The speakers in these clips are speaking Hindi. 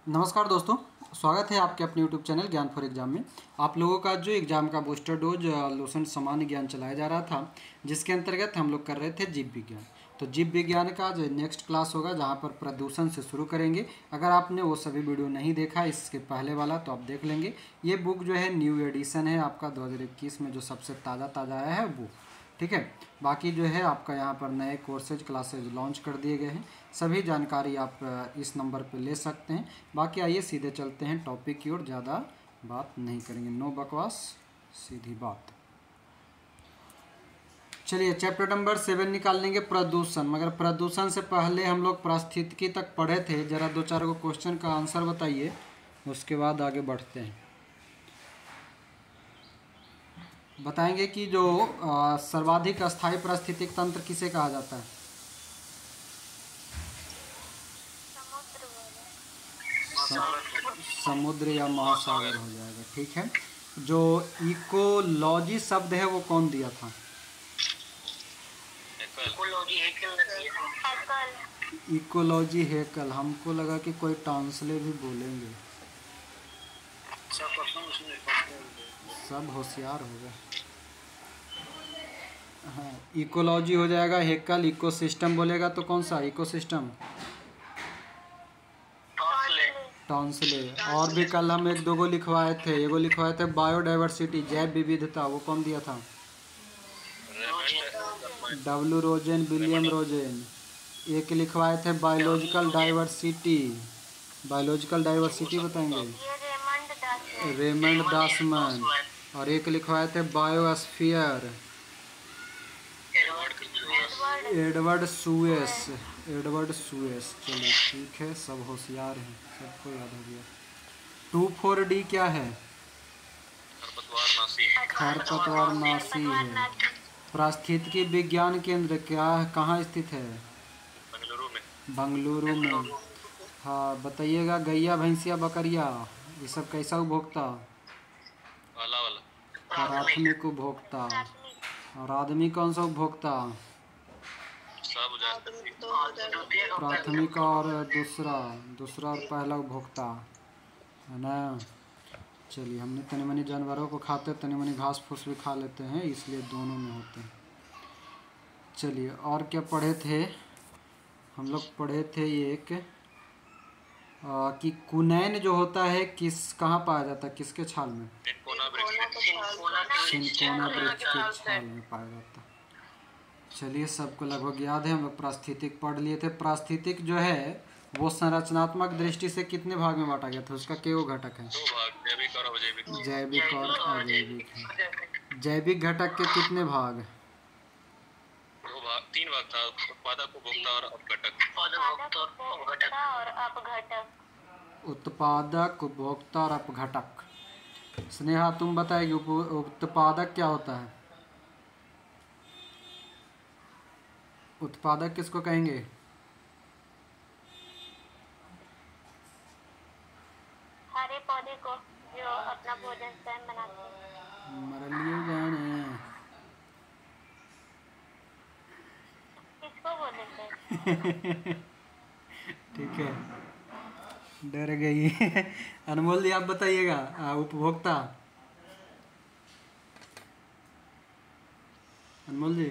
नमस्कार दोस्तों, स्वागत है आपके अपने यूट्यूब चैनल ज्ञान फॉर एग्जाम में। आप लोगों का जो एग्ज़ाम का बूस्टर डोज लोशन सामान्य ज्ञान चलाया जा रहा था, जिसके अंतर्गत हम लोग कर रहे थे जीव विज्ञान। तो जीव विज्ञान का जो नेक्स्ट क्लास होगा, जहां पर प्रदूषण से शुरू करेंगे। अगर आपने वो सभी वीडियो नहीं देखा इसके पहले वाला, तो आप देख लेंगे। ये बुक जो है न्यू एडिशन है आपका 2021 में, जो सबसे ताज़ा आया है वो, ठीक है। बाकी जो है आपका यहाँ पर नए कोर्सेज क्लासेज लॉन्च कर दिए गए हैं। सभी जानकारी आप इस नंबर पे ले सकते हैं। बाकी आइए सीधे चलते हैं टॉपिक की ओर, ज़्यादा बात नहीं करेंगे, नो बकवास, सीधी बात। चलिए चैप्टर नंबर 7 निकाल लेंगे, प्रदूषण। मगर प्रदूषण से पहले हम लोग पारिस्थितिकी तक पढ़े थे। ज़रा दो चार को क्वेश्चन का आंसर बताइए, उसके बाद आगे बढ़ते हैं। बताएंगे कि जो सर्वाधिक अस्थायी पारिस्थितिक तंत्र किसे कहा जाता है? समुद्र या महासागर हो जाएगा, ठीक है। जो इकोलॉजी शब्द है वो कौन दिया था? Ecology Haeckel. हमको लगा कि कोई ट्रांसलेट भी बोलेंगे। सब होशियार हो गए। हाँ, इकोलॉजी हो जाएगा हेकल। इकोसिस्टम बोलेगा तो कौन सा इकोसिस्टम? टॉन्सले। और भी कल हम एक दो गो लिखवाए थे। एगो लिखवाए थे बायोडाइवर्सिटी, जैव विविधता, वो कौन दिया था? W Rosen, William Rosen. एक लिखवाए थे बायोलॉजिकल डाइवर्सिटी। बायोलॉजिकल डाइवर्सिटी बताएंगे, रेमंड दासमन। और एक लिखवाए थे biosphere, Edward Suez. Edward Suez. चलिए ठीक है, सब होशियार हैं, सबको याद हो गया। 2,4-D क्या है? खरपतवारनाशी है। पारिस्थितिकी विज्ञान केंद्र क्या कहाँ स्थित है? बंगलुरु में। हाँ बताइएगा, गैया भैंसिया बकरिया ये सब कैसा उपभोक्ता? प्राथमिक उपभोक्ता। और आदमी कौन सा उपभोक्ता? प्राथमिक और दूसरा और पहला उपभोक्ता, है ना। चलिए, हमने तनी मनी जानवरों को खाते, तनी मनी घास फूस भी खा लेते हैं, इसलिए दोनों में होते हैं। चलिए और क्या पढ़े थे हम लोग? पढ़े थे एक कि कुनैन जो होता है कहाँ पाया जाता है, किसके छाल में? सिनकोना वृक्ष के छाल में पाया जाता है। चलिए सबको लगभग याद है, हम लोग पारिस्थितिक पढ़ लिए थे। पारिस्थितिक जो है वो संरचनात्मक दृष्टि से कितने भाग में बांटा गया था? उसका क्या घटक है? जैविक और अजैविक है। जैविक घटक के कितने भाग? 3 भाग था, उत्पादक, उपभोक्ता और अपघटक। उत्पादक, उपभोक्ता और अपघटक। स्नेहा तुम बताएगी उत्पादक क्या होता है? उत्पादक किसको कहेंगे? हरे पौधे को जो अपना भोजन स्वयं बनाते हैं। मरलियो जाने किसको बोलते हैं? ठीक है, डर गई। अनमोल जी आप बताइएगा, उपभोक्ता। अनमोल जी,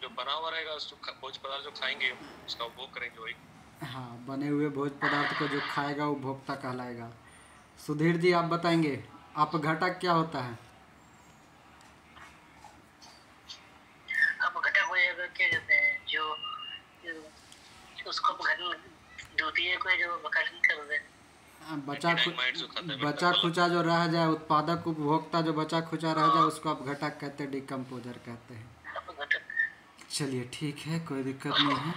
जो बना हुआ रहेगा उसको भोज्य पदार्थ जो खाएंगे उसका उपभोग करेंगे वही। हाँ, बने हुए भोज्य पदार्थ को जो खाएगा उपभोक्ता कहलाएगा। सुधीर जी आप बताएंगे अपघटक क्या होता है? अपघटक हो जाएगा, क्या कहते हैं, जो उसको द्वितीय को जो अपघटन कर दे। बचा खुचा जो रह जाए, उत्पादक उपभोक्ता जो बचा खुचा रह जाए उसको अपघटक कहते हैं, डिकम्पोजर कहते हैं। चलिए ठीक है, कोई दिक्कत नहीं है।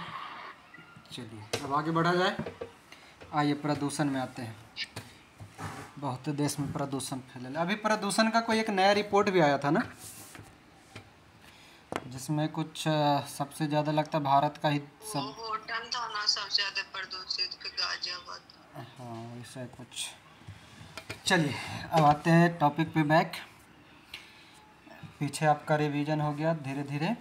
चलिए अब आगे बढ़ा जाए। आइए प्रदूषण में आते हैं। बहुत देश में प्रदूषण फैले। अभी प्रदूषण का कोई एक नया रिपोर्ट भी आया था ना, जिसमें कुछ सबसे ज़्यादा लगता है भारत का ही सब भूटान था ना सबसे ज़्यादा प्रदूषित, गाजियाबाद। हाँ वैसा कुछ। चलिए अब आते हैं टॉपिक पे बैक। पीछे आपका रिवीजन हो गया धीरे धीरे।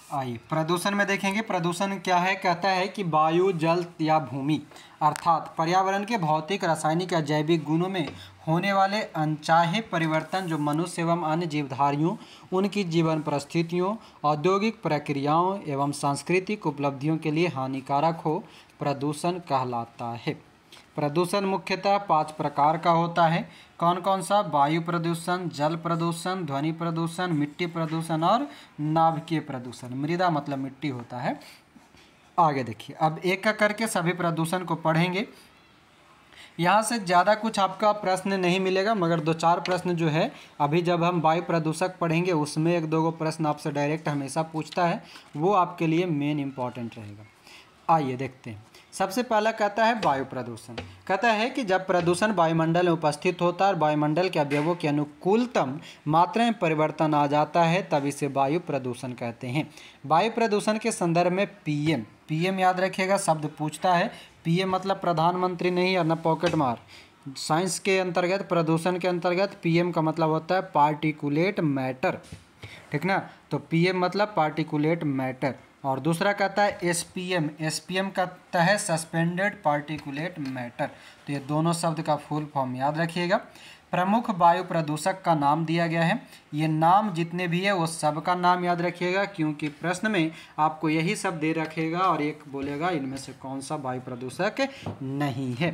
आइए प्रदूषण में देखेंगे। प्रदूषण क्या है? कहता है कि वायु, जल या भूमि अर्थात पर्यावरण के भौतिक, रासायनिक या जैविक गुणों में होने वाले अनचाहे परिवर्तन जो मनुष्य एवं अन्य जीवधारियों, उनकी जीवन परिस्थितियों, औद्योगिक प्रक्रियाओं एवं सांस्कृतिक उपलब्धियों के लिए हानिकारक हो, प्रदूषण कहलाता है। प्रदूषण मुख्यतः 5 प्रकार का होता है। कौन कौन सा? वायु प्रदूषण, जल प्रदूषण, ध्वनि प्रदूषण, मिट्टी प्रदूषण और नाभिकीय प्रदूषण। मृदा मतलब मिट्टी होता है। आगे देखिए, अब एक एक करके सभी प्रदूषण को पढ़ेंगे। यहाँ से ज़्यादा कुछ आपका प्रश्न नहीं मिलेगा, मगर 2-4 प्रश्न जो है अभी जब हम वायु प्रदूषक पढ़ेंगे उसमें 1-2 प्रश्न आपसे डायरेक्ट हमेशा पूछता है, वो आपके लिए मेन इम्पॉर्टेंट रहेगा। आइए देखते हैं। सबसे पहला कहता है वायु प्रदूषण। कहता है कि जब प्रदूषण वायुमंडल में उपस्थित होता है और वायुमंडल के अवयवों की अनुकूलतम मात्रा में परिवर्तन आ जाता है, तब इसे वायु प्रदूषण कहते हैं। वायु प्रदूषण के संदर्भ में पीएम याद रखिएगा, शब्द पूछता है। पीएम मतलब प्रधानमंत्री नहीं, और न पॉकेट मार। साइंस के अंतर्गत, प्रदूषण के अंतर्गत पीएम का मतलब होता है पार्टिकुलेट मैटर, ठीक ना। तो पीएम मतलब पार्टिकुलेट मैटर। और दूसरा कहता है एसपीएम कहता है सस्पेंडेड पार्टिकुलेट मैटर। तो ये दोनों शब्द का फुल फॉर्म याद रखिएगा। प्रमुख वायु प्रदूषक का नाम दिया गया है। ये नाम जितने भी है वो सब का नाम याद रखिएगा, क्योंकि प्रश्न में आपको यही सब दे रखेगा और एक बोलेगा इनमें से कौन सा वायु प्रदूषक नहीं है।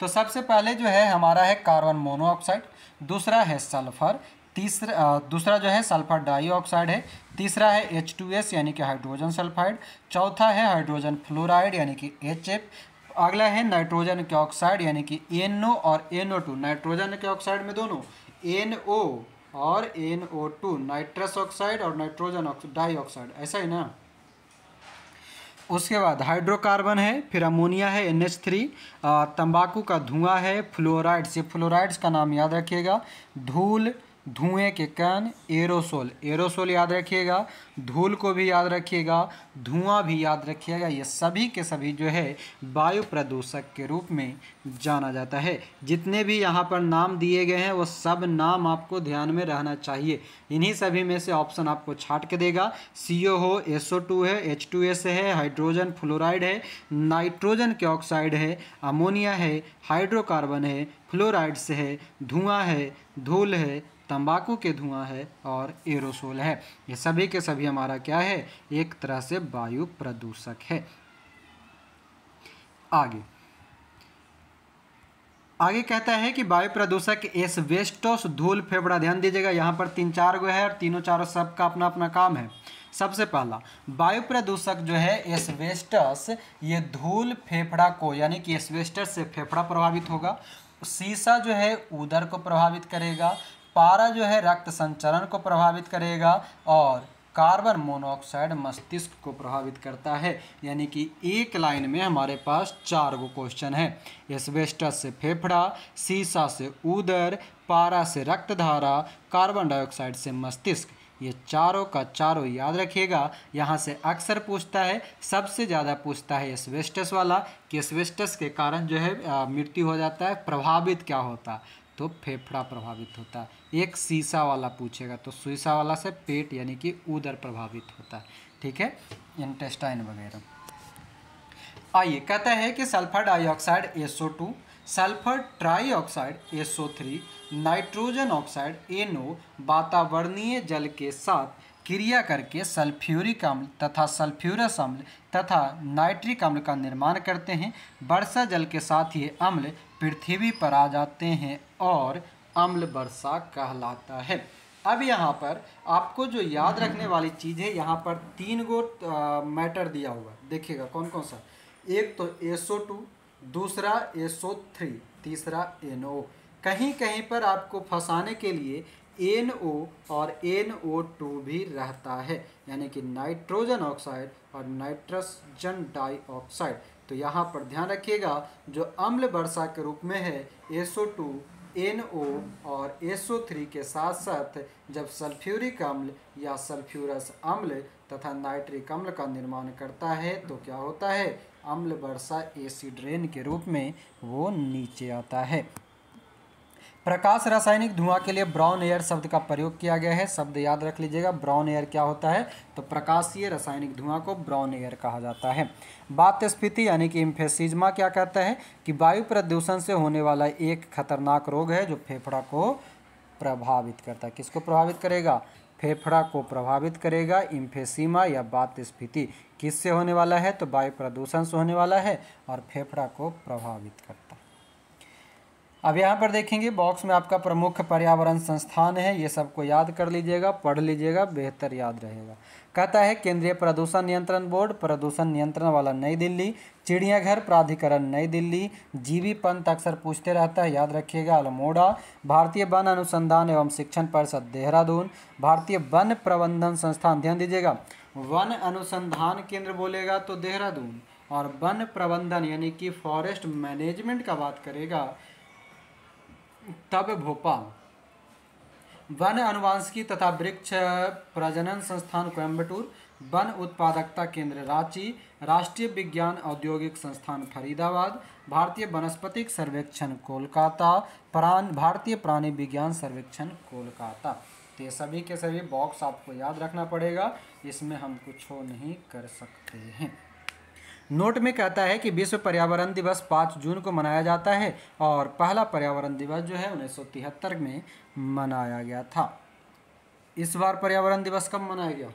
तो सबसे पहले जो है हमारा है कार्बन मोनोऑक्साइड, दूसरा है सल्फर, दूसरा जो है सल्फर डाइऑक्साइड है, तीसरा है H2S यानी कि हाइड्रोजन सल्फाइड, चौथा है हाइड्रोजन फ्लोराइड यानी कि HF, अगला है नाइट्रोजन के ऑक्साइड यानी कि NO और NO2। नाइट्रोजन के ऑक्साइड में दोनों NO और NO2, नाइट्रस ऑक्साइड और नाइट्रोजन डाइऑक्साइड, ऐसा ही ना। उसके बाद हाइड्रोकार्बन है, फिर अमोनिया है NH3, तंबाकू का धुआं है, फ्लोराइड्स, ये फ्लोराइड्स का नाम याद रखिएगा, धूल, धुएं के कण, एरोसोल याद रखिएगा, धूल को भी याद रखिएगा, धुआं भी याद रखिएगा। ये सभी के सभी जो है वायु प्रदूषक के रूप में जाना जाता है। जितने भी यहाँ पर नाम दिए गए हैं वो सब नाम आपको ध्यान में रहना चाहिए। इन्हीं सभी में से ऑप्शन आपको छाट के देगा। CO हो, SO2 है, H2S है, हाइड्रोजन फ्लोराइड है, नाइट्रोजन के ऑक्साइड है, अमोनिया है, हाइड्रोकार्बन है, फ्लोराइड्स है, धुआं है, धूल है, तंबाकू के धुआं है और एरोसोल है। ये सभी के सभी हमारा क्या है? एक तरह से वायु प्रदूषक है। आगे कहता है कि वायु प्रदूषक एस्बेस्टोस, धूल, फेफड़ा। ध्यान दीजिएगा, यहाँ पर 3-4 गो है और तीनों चारों सबका अपना अपना काम है। सबसे पहला वायु प्रदूषक जो है एस्बेस्टस, ये धूल, फेफड़ा को, यानी कि एस्बेस्टस से फेफड़ा प्रभावित होगा। शीशा जो है उदर को प्रभावित करेगा, पारा जो है रक्त संचरण को प्रभावित करेगा, और कार्बन मोनोऑक्साइड मस्तिष्क को प्रभावित करता है। यानी कि एक लाइन में हमारे पास 4 गो क्वेश्चन है। एस्बेस्टस से फेफड़ा, शीशा से उदर, पारा से रक्तधारा, कार्बन डाइऑक्साइड से मस्तिष्क। ये चारों का चारों याद रखिएगा। यहाँ से अक्सर पूछता है, सबसे ज़्यादा पूछता है एस्बेस्टस वाला, कि एस्बेस्टस के कारण जो है मृत्यु हो जाता है, प्रभावित क्या होता है? तो फेफड़ा प्रभावित होता है। एक शीशा वाला पूछेगा तो शीशा वाला से पेट यानी कि उदर प्रभावित होता है, ठीक है, इंटेस्टाइन वगैरह। आइए कहता है कि sulphur dioxide SO2, sulphur trioxide SO3, nitrogen oxide NO वातावरणीय जल के साथ क्रिया करके सल्फ्यूरिक अम्ल तथा सल्फ्यूरस अम्ल तथा नाइट्रिक अम्ल का निर्माण करते हैं। वर्षा जल के साथ ये अम्ल पृथ्वी पर आ जाते हैं और अम्ल वर्षा कहलाता है। अब यहाँ पर आपको जो याद रखने वाली चीज़ है, यहाँ पर 3 गो मैटर दिया हुआ, देखिएगा कौन कौन सा। एक तो SO2, दूसरा SO3, तीसरा NO। कहीं कहीं पर आपको फंसाने के लिए NO और NO2 भी रहता है, यानी कि नाइट्रोजन ऑक्साइड और नाइट्रोजन डाइऑक्साइड। तो यहाँ पर ध्यान रखिएगा, जो अम्ल वर्षा के रूप में है SO2, NO और SO3 के साथ साथ जब सल्फ्यूरिक अम्ल या सल्फ्यूरस अम्ल तथा नाइट्रिक अम्ल का निर्माण करता है तो क्या होता है? अम्ल वर्षा एसिड रेन के रूप में वो नीचे आता है। प्रकाश रासायनिक धुआं के लिए ब्राउन एयर शब्द का प्रयोग किया गया है। शब्द याद रख लीजिएगा, ब्राउन एयर क्या होता है, तो प्रकाशीय रासायनिक धुआं को ब्राउन एयर कहा जाता है। वातस्फीति यानी कि एम्फेसिज्मा क्या कहता है कि वायु प्रदूषण से होने वाला एक खतरनाक रोग है जो फेफड़ा को प्रभावित करता है। किसको प्रभावित करेगा, फेफड़ा को प्रभावित करेगा। एम्फेसीमा या वातस्फीति किससे होने वाला है, तो वायु प्रदूषण से होने वाला है और फेफड़ा को प्रभावित करता है। अब यहाँ पर देखेंगे बॉक्स में आपका प्रमुख पर्यावरण संस्थान है, ये सबको याद कर लीजिएगा, पढ़ लीजिएगा, बेहतर याद रहेगा। कहता है केंद्रीय प्रदूषण नियंत्रण बोर्ड, प्रदूषण नियंत्रण वाला नई दिल्ली, चिड़ियाघर प्राधिकरण नई दिल्ली, जीबी पंत अक्सर पूछते रहता है, याद रखिएगा, अल्मोड़ा, भारतीय वन अनुसंधान एवं शिक्षण परिषद देहरादून, भारतीय वन प्रबंधन संस्थान, ध्यान दीजिएगा, वन अनुसंधान केंद्र बोलेगा तो देहरादून, और वन प्रबंधन यानी कि फॉरेस्ट मैनेजमेंट का बात करेगा तब भोपाल। वन अनुवांशिकी तथा वृक्ष प्रजनन संस्थान कोयम्बटूर, वन उत्पादकता केंद्र रांची, राष्ट्रीय विज्ञान औद्योगिक संस्थान फरीदाबाद, भारतीय वनस्पतिक सर्वेक्षण कोलकाता, भारतीय प्राणी विज्ञान सर्वेक्षण कोलकाता। तो ये सभी के सभी बॉक्स आपको याद रखना पड़ेगा, इसमें हम कुछ नहीं कर सकते हैं। नोट में कहता है कि विश्व पर्यावरण दिवस 5 जून को मनाया जाता है और पहला पर्यावरण दिवस जो है 1973 में मनाया गया था। इस बार पर्यावरण दिवस कब मनाया गया,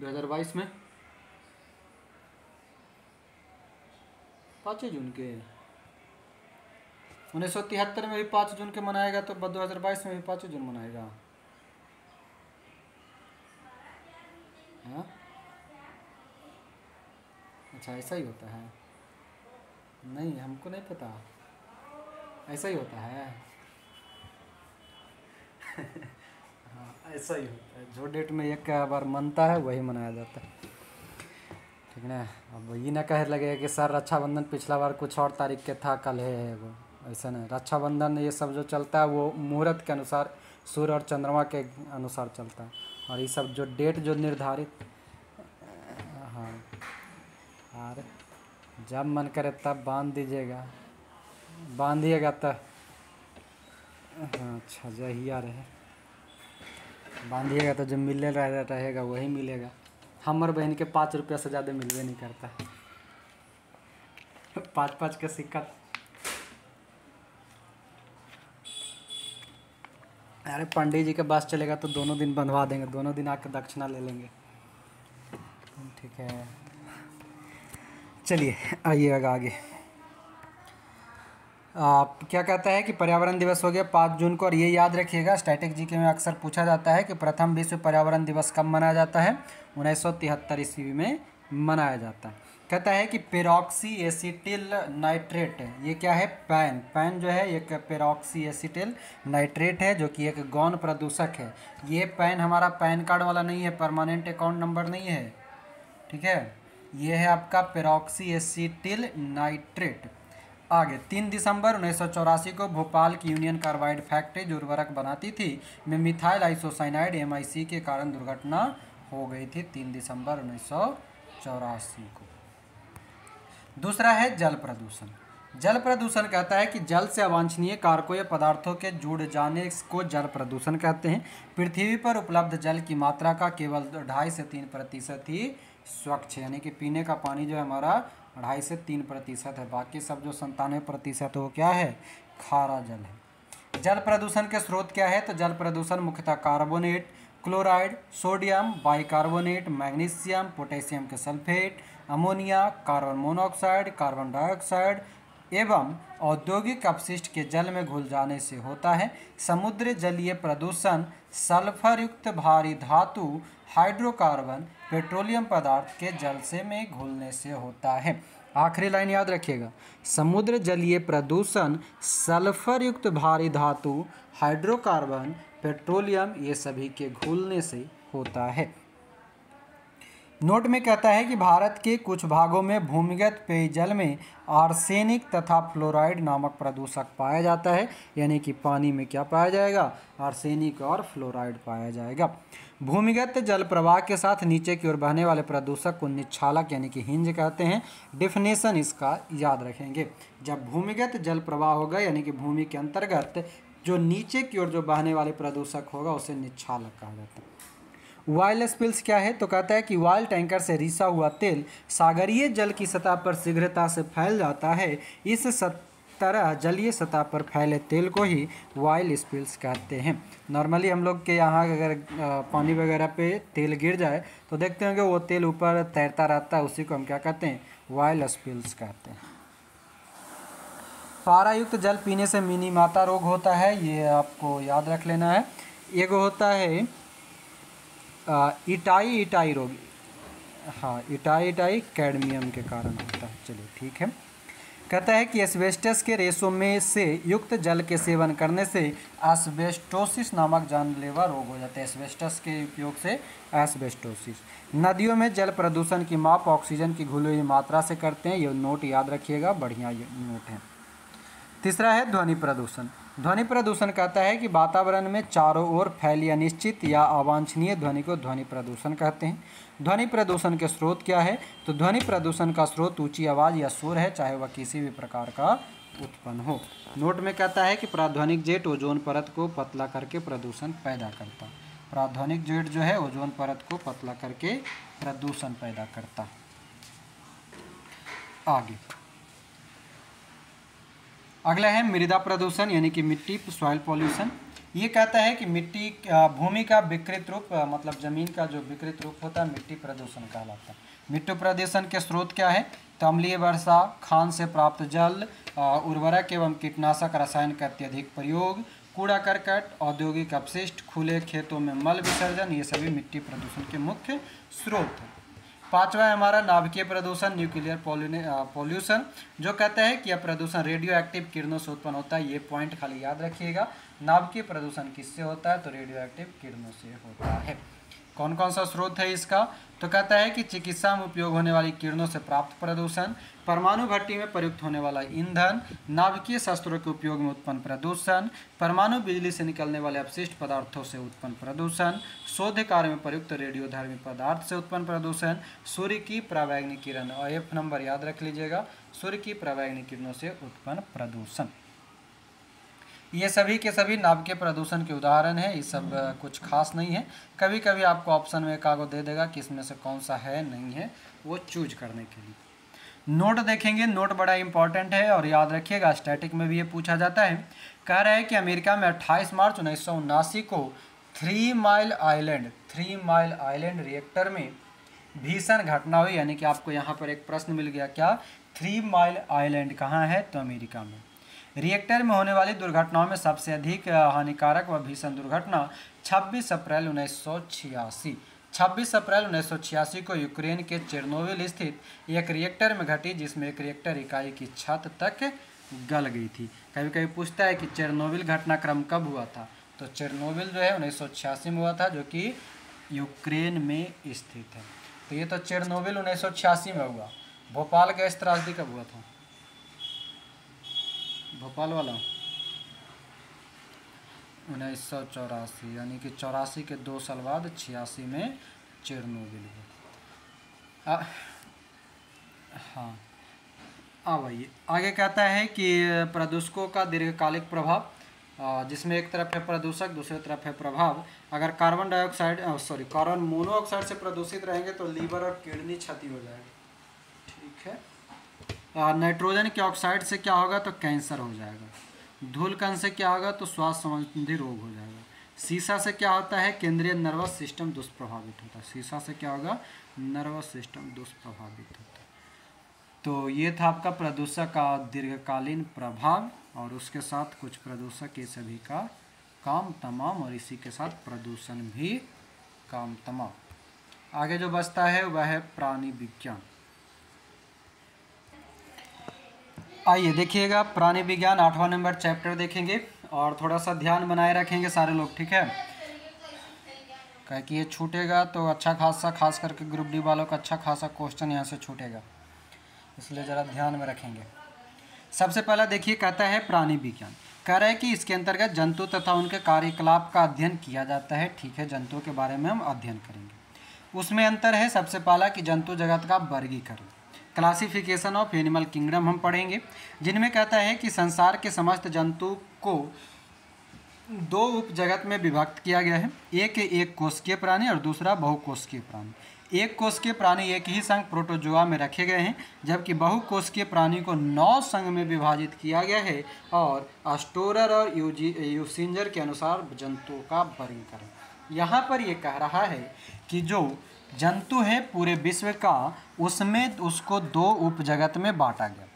2022 में 5 जून के। 1973 में भी 5 जून के मनाएगा तो 2022 में भी 5 जून मनाएगा। हाँ, अच्छा ऐसा ही होता है, नहीं हमको नहीं पता, ऐसा ही होता है। हाँ ऐसा ही होता है, जो डेट में एक बार मनता है वही मनाया जाता है, ठीक ना। अब ये ना कहे लगे कि सर रक्षाबंधन पिछला बार कुछ और तारीख के था, कल है वो, ऐसा नहीं। रक्षाबंधन ये सब जो चलता है वो मुहूर्त के अनुसार, सूर्य और चंद्रमा के अनुसार चलता है, और ये सब जो डेट जो निर्धारित, हाँ और जब मन करे तब बांध दीजिएगा, बांधिएगा तो हाँ अच्छा जहिया रहे, बांधिएगा तो जो मिलने रहेगा वही मिलेगा। हमर बहन के 5 रुपया से ज़्यादा मिलवे नहीं करता है, 5-5 का सिक्का। अरे पंडित जी के पास चलेगा तो दोनों दिन बंधवा देंगे, दोनों दिन आकर दक्षिणा ले लेंगे, ठीक है। चलिए आइएगा आगे। क्या कहता है कि पर्यावरण दिवस हो गया 5 जून को, और ये याद रखिएगा स्टैटिक जीके में अक्सर पूछा जाता है कि प्रथम विश्व पर्यावरण दिवस कब मनाया जाता है, 1973 ईस्वी में मनाया जाता है। कहता है कि पेरोक्सी एसिटिल नाइट्रेट, ये क्या है, पैन, पैन जो है एक पेरोक्सी एसिटिल नाइट्रेट है जो कि एक गौण प्रदूषक है। ये पैन हमारा पैन कार्ड वाला नहीं है, परमानेंट अकाउंट नंबर नहीं है, ठीक है, ये है आपका पेरोक्सी एसिटिल नाइट्रेट। आगे 3 दिसंबर 1984 को भोपाल की यूनियन कार्बाइड फैक्ट्री जो उर्वरक बनाती थी में मिथाइल आइसोसाइनाइड MIC के कारण दुर्घटना हो गई थी 3 दिसंबर 1984 को। दूसरा है जल प्रदूषण। जल प्रदूषण कहता है कि जल से अवांछनीय कारकों या पदार्थों के जुड़ जाने को जल प्रदूषण कहते हैं। पृथ्वी पर उपलब्ध जल की मात्रा का केवल 2.5 से 3% ही स्वच्छ है, यानी कि पीने का पानी जो है हमारा 2.5 से 3% है, बाकी सब जो 97% है वो क्या है, खारा जल है। जल प्रदूषण के स्रोत क्या है, तो जल प्रदूषण मुख्यतः carbonate, chloride, sodium bicarbonate, magnesium, potassium के sulphate, ammonia, carbon monoxide, carbon dioxide एवं औद्योगिक अपशिष्ट के जल में घुल जाने से होता है। समुद्र जलीय प्रदूषण सल्फर युक्त भारी धातु, हाइड्रोकार्बन, पेट्रोलियम पदार्थ के जल से में घुलने से होता है। आखिरी लाइन याद रखिएगा, समुद्र जलीय प्रदूषण सल्फर युक्त भारी धातु, हाइड्रोकार्बन, पेट्रोलियम ये सभी के घुलने से होता है। नोट में कहता है कि भारत के कुछ भागों में भूमिगत पेयजल में आर्सेनिक तथा फ्लोराइड नामक प्रदूषक पाया जाता है, यानी कि पानी में क्या पाया जाएगा, आर्सेनिक और फ्लोराइड पाया जाएगा। भूमिगत जल प्रवाह के साथ नीचे की ओर बहने वाले प्रदूषक को निच्छालक यानी कि हिंज कहते हैं। डेफिनेशन इसका याद रखेंगे, जब भूमिगत जल प्रवाह होगा यानी कि भूमि के अंतर्गत जो नीचे की ओर जो बहने वाले प्रदूषक होगा उसे निक्षालक कहा जाता है। वाइल स्पिल्स क्या है? तो कहता है कि वाइल टैंकर से रिसा हुआ तेल सागरीय जल की सतह पर शीघ्रता से फैल जाता है। इस तरह जलीय सतह पर फैले तेल को ही वाइल स्पिल्स कहते हैं। नॉर्मली हम लोग के यहाँ अगर पानी वगैरह पे तेल गिर जाए तो देखते हैं कि वो तेल ऊपर तैरता रहता है, उसी को हम क्या कहते हैं? वाइल स्पिल्स कहते हैं। पारायुक्त जल पीने से मिनीमाता रोग होता है, ये आपको याद रख लेना है। एक होता है इटाई रोग, हाँ इटाई कैडमियम के कारण होता है। चलिए ठीक है। कहता है कि एस्बेस्टस के रेशों में से युक्त जल के सेवन करने से एस्बेस्टोसिस नामक जानलेवा रोग हो जाता है। एस्बेस्टस के उपयोग से एस्बेस्टोसिस। नदियों में जल प्रदूषण की माप ऑक्सीजन की घुली हुई मात्रा से करते हैं, ये नोट याद रखिएगा, बढ़िया ये नोट है। तीसरा है ध्वनि प्रदूषण। ध्वनि प्रदूषण कहता है कि वातावरण में चारों ओर फैली अनिश्चित या अवांछनीय ध्वनि को ध्वनि प्रदूषण कहते हैं। ध्वनि प्रदूषण के स्रोत क्या है? तो ध्वनि प्रदूषण का स्रोत ऊंची आवाज़ या शोर है, चाहे वह किसी भी प्रकार का उत्पन्न हो। नोट में कहता है कि प्राध्वनिक जेट ओजोन परत को पतला करके प्रदूषण पैदा करता। प्राध्वनिक जेट जो है ओजोन परत को पतला करके प्रदूषण पैदा करता। आगे अगला है मृदा प्रदूषण यानी कि मिट्टी सॉइल पॉल्यूशन। ये कहता है कि मिट्टी भूमि का विकृत रूप मतलब जमीन का जो विकृत रूप होता है मिट्टी प्रदूषण कहलाता है। मिट्टी प्रदूषण के स्रोत क्या है? तो अम्लीय वर्षा, खान से प्राप्त जल, उर्वरक एवं कीटनाशक रसायन का अत्यधिक प्रयोग, कूड़ा करकट, औद्योगिक अपशिष्ट, खुले खेतों में मल विसर्जन, ये सभी मिट्टी प्रदूषण के मुख्य स्रोत हैं। पांचवा है हमारा नाभिकीय प्रदूषण न्यूक्लियर पॉल्यूशन, जो कहता है कि यह प्रदूषण रेडियो एक्टिव किरणों से उत्पन्न होता है। ये पॉइंट खाली याद रखिएगा। नाभिकीय प्रदूषण किससे होता है? तो रेडियो एक्टिव किरणों से होता है। कौन कौन सा स्रोत है इसका? तो कहता है कि चिकित्सा में उपयोग होने वाली किरणों से प्राप्त प्रदूषण, परमाणु भट्टी में प्रयुक्त होने वाला ईंधन, नाभिकीय शस्त्रों के उपयोग में उत्पन्न प्रदूषण, परमाणु बिजली से निकलने वाले अपशिष्ट पदार्थों से उत्पन्न प्रदूषण, शोध कार्य में प्रयुक्त रेडियोधर्मी पदार्थ से उत्पन्न प्रदूषण, सूर्य की परावैंगनिक किरण, और F नंबर याद रख लीजिएगा, सूर्य की परावैंगनिक किरणों से उत्पन्न प्रदूषण। ये सभी के सभी नाभिकीय प्रदूषण के उदाहरण है। ये सब कुछ खास नहीं है। कभी कभी आपको ऑप्शन में कागज दे देगा कि इसमें से कौन सा है नहीं है, वो चूज करने के लिए। नोट देखेंगे, नोट बड़ा इंपॉर्टेंट है और याद रखिएगा स्टैटिक में भी ये पूछा जाता है। कह रहा है कि अमेरिका में 28 मार्च 1979 को 3 माइल आइलैंड रिएक्टर में भीषण घटना हुई। यानी कि आपको यहाँ पर एक प्रश्न मिल गया, क्या 3 माइल आइलैंड कहाँ है? तो अमेरिका में। रिएक्टर में होने वाली दुर्घटनाओं में सबसे अधिक हानिकारक व भीषण दुर्घटना 26 अप्रैल 1986 को यूक्रेन के चेरनोबिल स्थित एक रिएक्टर में घटी, जिसमें एक रिएक्टर इकाई की छत तक गल गई थी। कभी कभी पूछता है कि चेरनोबिल घटनाक्रम कब हुआ था? तो चेरनोबिल जो है 1986 में हुआ था, जो कि यूक्रेन में स्थित है। तो ये तो चेरनोबिल 1986 में हुआ। भोपाल गैस त्रासदी कब हुआ था? भोपाल वाला 1984, यानी कि 84 के 2 साल बाद 86 में चेरनोबिल हुआ। हाँ आइए आगे कहता है कि प्रदूषकों का दीर्घकालिक प्रभाव, जिसमें एक तरफ है प्रदूषक, दूसरी तरफ है प्रभाव। अगर कार्बन मोनोऑक्साइड से प्रदूषित रहेंगे तो लीवर और किडनी क्षति हो जाएगी। ठीक है। नाइट्रोजन के ऑक्साइड से क्या होगा? तो कैंसर हो जाएगा। धूल कण से क्या होगा? तो श्वास संबंधी रोग हो जाएगा। सीसा से क्या होता है? केंद्रीय नर्वस सिस्टम दुष्प्रभावित होता है। सीसा से क्या होगा? नर्वस सिस्टम दुष्प्रभावित होता है। तो ये था आपका प्रदूषक का दीर्घकालीन प्रभाव, और उसके साथ कुछ प्रदूषक ये सभी का काम तमाम, और इसी के साथ प्रदूषण भी काम तमाम। आगे जो बचता है वह है प्राणी विज्ञान। आइए देखिएगा प्राणी विज्ञान 8वां नंबर चैप्टर देखेंगे, और थोड़ा सा ध्यान बनाए रखेंगे सारे लोग, ठीक है? क्या कि ये छूटेगा तो अच्छा खासा, खास करके ग्रुप डी वालों का अच्छा खासा क्वेश्चन यहाँ से छूटेगा, इसलिए ज़रा ध्यान में रखेंगे। सबसे पहला देखिए, कहता है प्राणी विज्ञान। कह रहा है कि इसके अंतर्गत जंतु तथा उनके कार्यकलाप का अध्ययन किया जाता है। ठीक है, जंतुओं के बारे में हम अध्ययन करेंगे। उसमें अंतर है सबसे पहला कि जंतु जगत का वर्गीकरण, क्लासिफिकेशन ऑफ एनिमल किंगडम हम पढ़ेंगे, जिनमें कहता है कि संसार के समस्त जंतु को दो उपजगत में विभक्त किया गया है। एक कोशिकीय प्राणी और दूसरा बहुकोशिकीय प्राणी। एक कोशिकीय प्राणी एक ही संघ प्रोटोजोआ में रखे गए हैं, जबकि बहुकोशिकीय प्राणी को 9 संघ में विभाजित किया गया है। और स्टोरर और यूसिंजर के अनुसार जंतुओं का वर्गीकरण यहाँ पर ये कह रहा है कि जो जंतु है पूरे विश्व का, उसमें उसको 2 उपजगत में बांटा गया।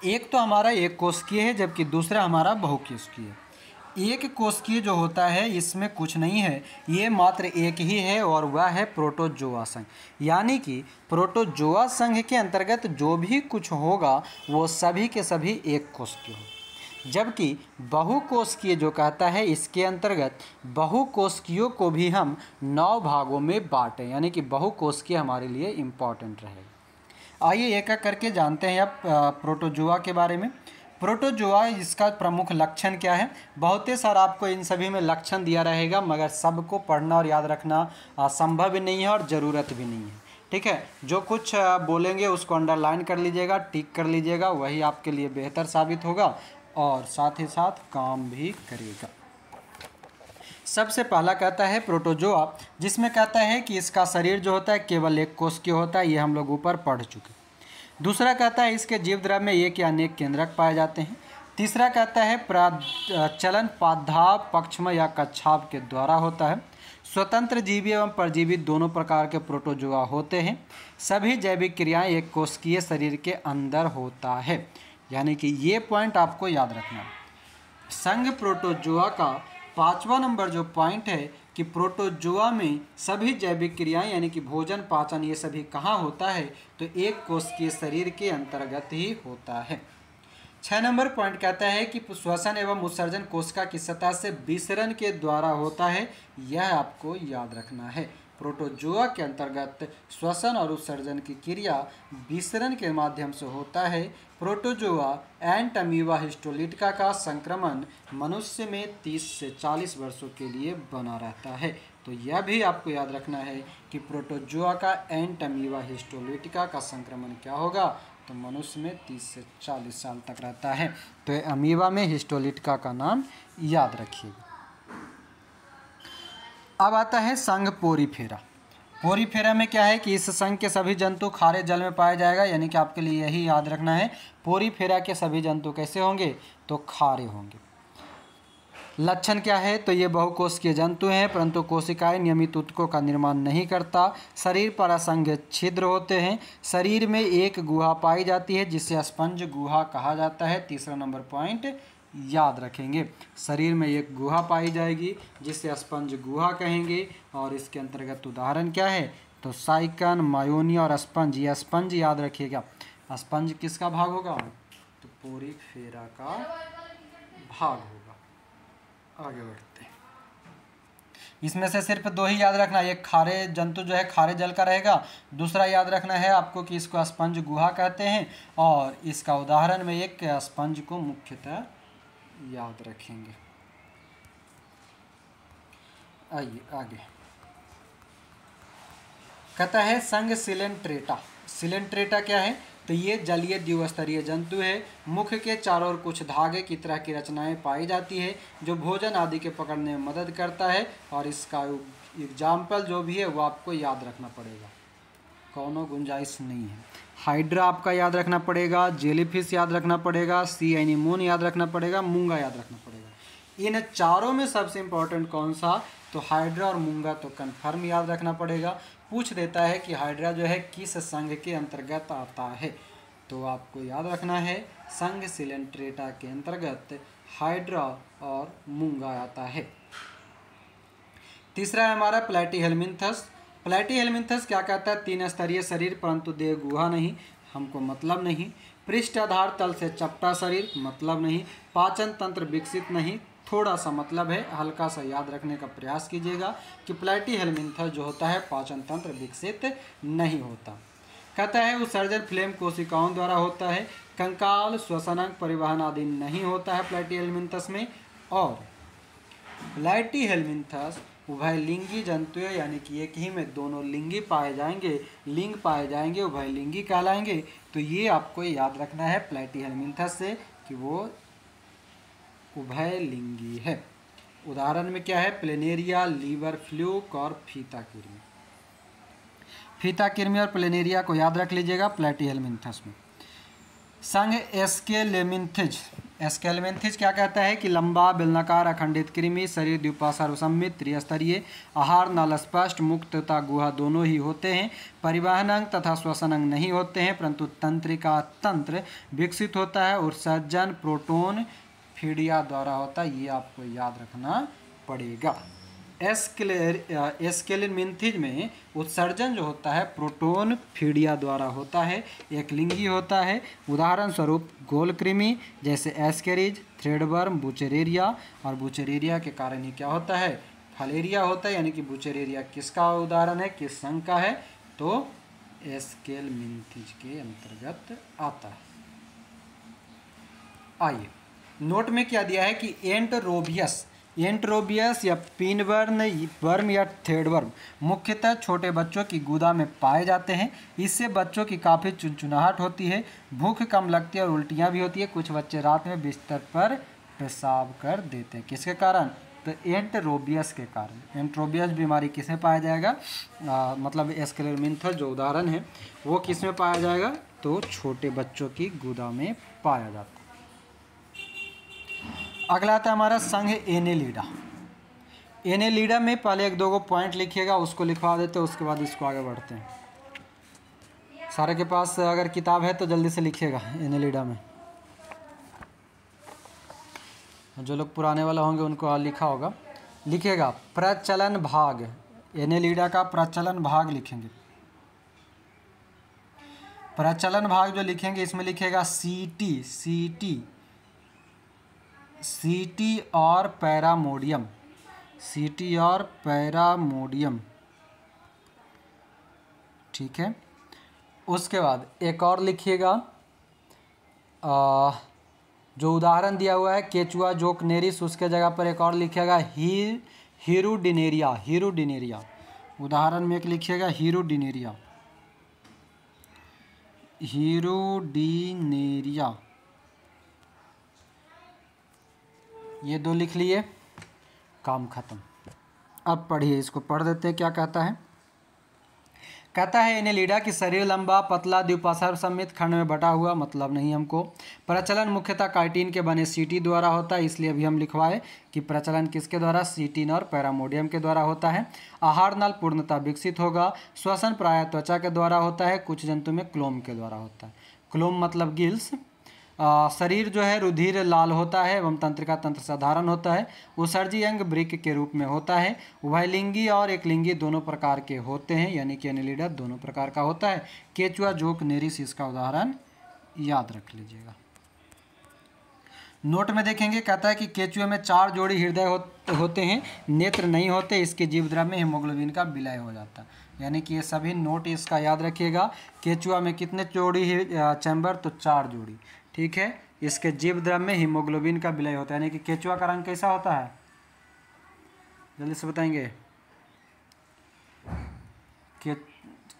एक तो हमारा एक कोशिकीय है, जबकि दूसरा हमारा बहुकोशिकीय है। एक कोशिकीय जो होता है इसमें कुछ नहीं है, ये मात्र एक ही है और वह है प्रोटोजोआ संघ। यानी कि प्रोटोजोआ संघ के अंतर्गत जो भी कुछ होगा वो सभी के सभी एक कोशिकीय हो। जबकि बहुकोशिकीय जो कहता है इसके अंतर्गत बहुकोशिकीयों को भी हम 9 भागों में बांटें, यानी कि बहुकोशिकीय हमारे लिए इम्पॉर्टेंट रहेगा। आइए एक एक करके जानते हैं अब प्रोटोजोआ के बारे में। प्रोटोजोआ इसका प्रमुख लक्षण क्या है? बहुत ही सारा आपको इन सभी में लक्षण दिया रहेगा, मगर सबको पढ़ना और याद रखना संभव भी नहीं है और ज़रूरत भी नहीं है। ठीक है, जो कुछ बोलेंगे उसको अंडरलाइन कर लीजिएगा, टिक कर लीजिएगा, वही आपके लिए बेहतर साबित होगा और साथ ही साथ काम भी करेगा। सबसे पहला कहता है प्रोटोजोआ, जिसमें कहता है कि इसका शरीर जो होता है केवल एक कोशिकीय होता है, ये हम लोग ऊपर पढ़ चुके। दूसरा कहता है इसके जीव द्रव्य में एक या अनेक केंद्रक पाए जाते हैं। तीसरा कहता है चलन पादधाव, पक्षम या कच्छाप के द्वारा होता है। स्वतंत्र जीवी एवं परजीवी दोनों प्रकार के प्रोटोजोआ होते हैं। सभी जैविक क्रियाएं एक कोशिकीय शरीर के अंदर होता है। यानी कि ये पॉइंट आपको याद रखना है। संघ प्रोटोजोआ का 5वां नंबर जो पॉइंट है कि प्रोटोजोआ में सभी जैविक क्रियाएं यानी कि भोजन, पाचन, ये सभी कहाँ होता है? तो एक कोशिकीय शरीर के अंतर्गत ही होता है। 6 नंबर पॉइंट कहता है कि श्वसन एवं उत्सर्जन कोशिका की सतह से विसरण के द्वारा होता है। यह आपको याद रखना है। प्रोटोजोआ के अंतर्गत श्वसन और उत्सर्जन की क्रिया विसरण के माध्यम से होता है। प्रोटोजोआ एंट अमीबा हिस्टोलिटिका का संक्रमण मनुष्य में 30 से 40 वर्षों के लिए बना रहता है। तो यह भी आपको याद रखना है कि प्रोटोजोआ का एंट अमीबा हिस्टोलिटिका का संक्रमण क्या होगा? तो मनुष्य में 30 से 40 साल तक रहता है। तो अमीबा में हिस्टोलिटिका का नाम याद रखिएगा। अब आता है संघ पोरीफेरा। पोरीफेरा में क्या है कि इस संघ के सभी जंतु खारे जल में पाया जाएगा, यानी कि आपके लिए यही याद रखना है। पोरीफेरा के सभी जंतु कैसे होंगे? तो खारे होंगे। लक्षण क्या है? तो ये बहुकोशिकीय जंतु हैं, परंतु कोशिकाएं नियमित ऊतकों का निर्माण नहीं करता। शरीर पर असंख्य छिद्र होते हैं। शरीर में एक गुहा पाई जाती है जिसे स्पंज गुहा कहा जाता है। तीसरा नंबर पॉइंट याद रखेंगे। शरीर में एक गुहा पाई जाएगी जिसे स्पंज गुहा कहेंगे। और इसके अंतर्गत उदाहरण क्या है? तो साइकन, मायोनिया और स्पंज। ये स्पंज याद रखिएगा। स्पंज किसका भाग होगा? तो पोरीफेरा का भाग होगा। आगे बढ़ते हैं। इसमें से सिर्फ 2 ही याद रखना। एक खारे जंतु जो है खारे जल का रहेगा। दूसरा याद रखना है आपको कि इसको स्पंज गुहा कहते हैं। और इसका उदाहरण में एक स्पंज को मुख्यतः याद रखेंगे। आइए आगे कहता है संघ सिलेंट्रेटा। सिलेंट्रेटा क्या है? तो ये जलीय द्विस्तरीय जंतु है। मुख के चारों ओर कुछ धागे की तरह की रचनाएं पाई जाती है जो भोजन आदि के पकड़ने में मदद करता है। और इसका एग्जाम्पल जो भी है वो आपको याद रखना पड़ेगा, कौनो गुंजाइश नहीं है। हाइड्रा आपका याद रखना पड़ेगा, जेलीफिश याद रखना पड़ेगा, सी एनीमोन याद रखना पड़ेगा, मूंगा याद रखना पड़ेगा। इन चारों में सबसे इम्पोर्टेंट कौन सा? तो हाइड्रा और मूंगा तो कन्फर्म याद रखना पड़ेगा। पूछ देता है कि हाइड्रा जो है किस संघ के अंतर्गत आता है? तो आपको याद रखना है संघ सिलेंट्रेटा के अंतर्गत हाइड्रा और मूंगा आता है। तीसरा है हमारा प्लैटीहेल्मिन्थस। प्लैटीहेल्मिन्थस क्या कहता है? 3 स्तरीय शरीर परंतु देह गुहा नहीं, हमको मतलब नहीं। पृष्ठ आधार तल से चपटा शरीर, मतलब नहीं। पाचन तंत्र विकसित नहीं, थोड़ा सा मतलब है, हल्का सा याद रखने का प्रयास कीजिएगा कि प्लैटीहेल्मिन्थस जो होता है पाचन तंत्र विकसित नहीं होता। कहता है उत्सर्जन फ्लेम कोशिकाओं द्वारा होता है। कंकाल, श्वसनांग, परिवहन आदि नहीं होता है प्लैटीहेल्मिन्थस में। और प्लैटीहेल्मिन्थस उभयलिंगी जंतु है, यानी कि एक ही में दोनों लिंगी पाए जाएंगे, लिंग पाए जाएंगे, उभयलिंगी कहलाएंगे। तो ये आपको याद रखना है प्लैटीहेल्मिन्थस से कि वो उभयलिंगी है। उदाहरण में क्या है, प्लेनेरिया, लीवर फ्लूक और फीता कृमि। फीता कृमि और प्लेनेरिया को याद रख लीजिएगा प्लेटिहेल्मिन्थस में। संघ एस्केलेमिन्थिज, एस्केलेमिन्थिज क्या कहता है कि लंबा बेलनाकार अखंडित कृमि, शरीर द्विपार्श्वसममित, त्रिस्तरीय, आहार नल स्पष्ट, मुक्त तथा गुहा दोनों ही होते हैं, परिवहन अंग तथा श्वसन अंग नहीं होते हैं, परंतु तंत्रिका तंत्र विकसित होता है, उत्सर्जन प्रोटोन फीडिया द्वारा होता है। ये आपको याद रखना पड़ेगा। एस्केलेमिन्थिज में उत्सर्जन जो होता है प्रोटोन फीडिया द्वारा होता है, एक लिंगी होता है। उदाहरण स्वरूप गोल कृमि जैसे एस्केरिज, थ्रेडवर्म, बुचेरेरिया, और बुचेरेरिया के कारण ही क्या होता है, फलेरिया होता है। यानी कि बुचेरेरिया किसका उदाहरण है, किस संघ का है, तो एस्केलेमिन्थिज के अंतर्गत आता है। आइए नोट में क्या दिया है कि एंटरोबियस, एंटरोबियस या पिनवर्म वर्म या थ्रेडवर्म मुख्यतः छोटे बच्चों की गुदा में पाए जाते हैं। इससे बच्चों की काफ़ी चुनचुनाहट होती है, भूख कम लगती है और उल्टियाँ भी होती है। कुछ बच्चे रात में बिस्तर पर पेशाब कर देते हैं। किसके कारण, तो एंटरोबियस के कारण। एंटरोबियस बीमारी किसमें पाया जाएगा, मतलब एस्केलेमिन्थिज जो उदाहरण है वो किस में पाया जाएगा, तो छोटे बच्चों की गुदा में पाया जाता है। अगला आता है हमारा संघ एनेलिडा। एनेलिडा में पहले एक दो को पॉइंट लिखिएगा, उसको लिखवा देते हैं, उसके बाद इसको आगे बढ़ते हैं। सारे के पास अगर किताब है तो जल्दी से लिखिएगा। एनेलिडा में जो लोग पुराने वाला होंगे उनको लिखा होगा, लिखिएगा प्रचलन भाग। एनेलिडा का प्रचलन भाग लिखेंगे। प्रचलन भाग जो लिखेंगे इसमें लिखिएगा सीटी, सीटी, सीटी और पैरामोडियम, सीटी और पैरामोडियम, ठीक है। उसके बाद एक और लिखिएगा, जो उदाहरण दिया हुआ है केचुआ जोक नेरिस, उसके जगह पर एक और लिखिएगा हीरुडिनेरिया, हीरुडिनेरिया। उदाहरण में एक लिखिएगा हीरुडिनेरिया, हीरुडिनेरिया। ये दो लिख लिए, काम खत्म। अब पढ़िए, इसको पढ़ देते हैं। क्या कहता है, कहता है एनेलिडा की शरीर लंबा पतला द्विपार्श्व सममित खंड में बटा हुआ, मतलब नहीं हमको। प्रचलन मुख्यतः काइटिन के बने सीटी द्वारा होता है, इसलिए अभी हम लिखवाए कि प्रचलन किसके द्वारा, सीटिन और पैरामोडियम के द्वारा होता है। आहार नल पूर्णतः विकसित होगा। श्वसन प्रायः त्वचा के द्वारा होता है, कुछ जंतु में क्लोम के द्वारा होता है। क्लोम मतलब गिल्स। शरीर जो है रुधिर लाल होता है एवं तंत्रिका तंत्र साधारण होता है। उत्सर्जी अंग वृक्क के रूप में होता है। उभयलिंगी और एकलिंगी दोनों प्रकार के होते हैं, यानी कि एनेलिडा दोनों प्रकार का होता है। केचुआ जोक नेरिस इसका उदाहरण याद रख लीजिएगा। नोट में देखेंगे, कहता है कि केचुए में 4 जोड़ी हृदय होते हैं, नेत्र नहीं होते। इसके जीवद्रव्य में हीमोग्लोबिन का विलय हो जाता है, यानी कि ये सभी नोट इसका याद रखिएगा। केचुआ में कितने जोड़ी चैम्बर, तो 4 जोड़ी, ठीक है। इसके जीवद्रव्य में हीमोग्लोबिन का विलय होता है, यानी कि केचुआ का रंग कैसा होता है, जल्दी से बताएंगे।